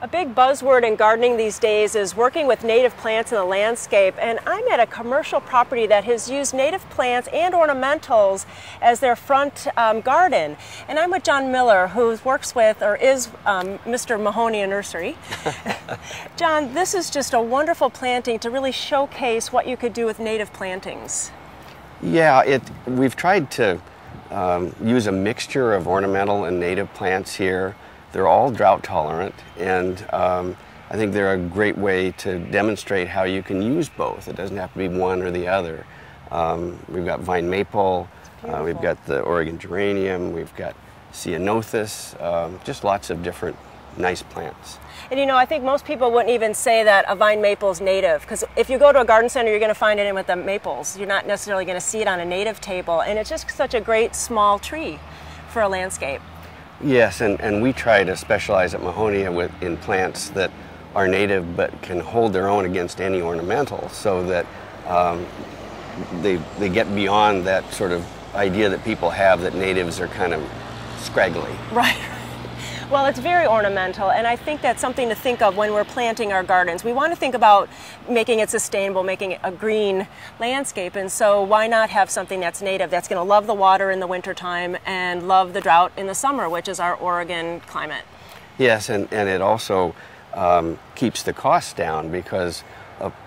A big buzzword in gardening these days is working with native plants in the landscape, and I'm at a commercial property that has used native plants and ornamentals as their front garden. And I'm with John Miller, who works with, or is Mr. Mahonia Nursery. John, this is just a wonderful planting to really showcase what you could do with native plantings. Yeah, we've tried to use a mixture of ornamental and native plants here. They're all drought tolerant, and I think they're a great way to demonstrate how you can use both. It doesn't have to be one or the other. We've got vine maple, we've got the Oregon geranium, we've got ceanothus, just lots of different nice plants. And you know, I think most people wouldn't even say that a vine maple is native, because if you go to a garden center, you're going to find it in with the maples. You're not necessarily going to see it on a native table, and it's just such a great small tree for a landscape. Yes, and we try to specialize at Mahonia in plants that are native but can hold their own against any ornamental, so that they get beyond that sort of idea that people have that natives are kind of scraggly. Right. Well, it's very ornamental, and I think that's something to think of when we're planting our gardens. We want to think about making it sustainable, making it a green landscape, and so why not have something that's native, that's going to love the water in the wintertime and love the drought in the summer, which is our Oregon climate. Yes, and it also keeps the costs down, because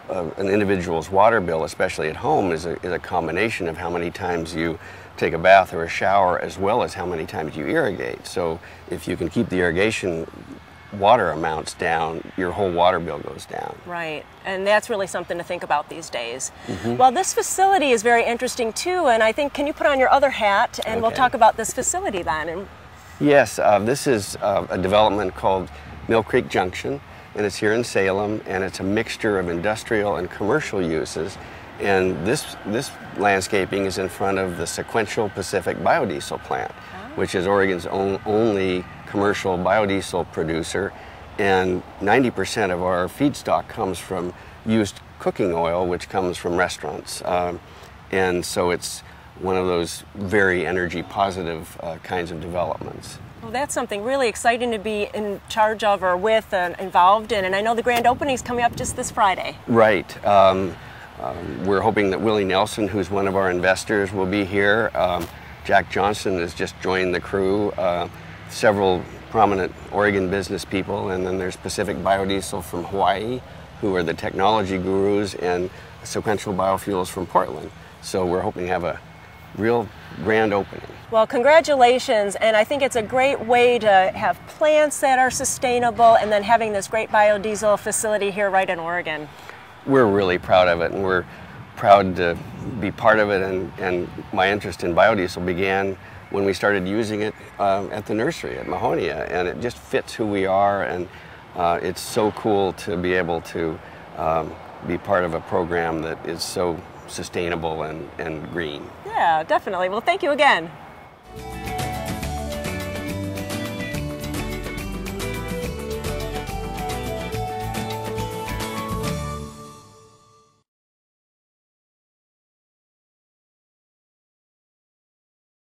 an individual's water bill, especially at home, is a combination of how many times you take a bath or a shower, as well as how many times you irrigate. So if you can keep the irrigation water amounts down, your whole water bill goes down. Right, and that's really something to think about these days. Mm-hmm. Well, this facility is very interesting too, and I think, can you put on your other hat, and we'll talk about this facility then. Yes, this is a development called Mill Creek Junction, and it's here in Salem, and it's a mixture of industrial and commercial uses. And this landscaping is in front of the Sequential Pacific Biodiesel plant, which is Oregon's only commercial biodiesel producer, and 90% of our feedstock comes from used cooking oil, which comes from restaurants. And so it's one of those very energy positive kinds of developments. Well, that's something really exciting to be in charge of, or with, and involved in, and I know the grand opening is coming up just this Friday. Right. We're hoping that Willie Nelson, who's one of our investors, will be here. Jack Johnson has just joined the crew, several prominent Oregon business people, and then there's Pacific Biodiesel from Hawaii, who are the technology gurus, and Sequential Biofuels from Portland. So we're hoping to have a real grand opening. Well, congratulations, and I think it's a great way to have plants that are sustainable, and then having this great biodiesel facility here right in Oregon. We're really proud of it, and we're proud to be part of it, and my interest in biodiesel began when we started using it at the nursery at Mahonia, and it just fits who we are, and it's so cool to be able to be part of a program that is so sustainable and green. Yeah, definitely. Well, thank you again.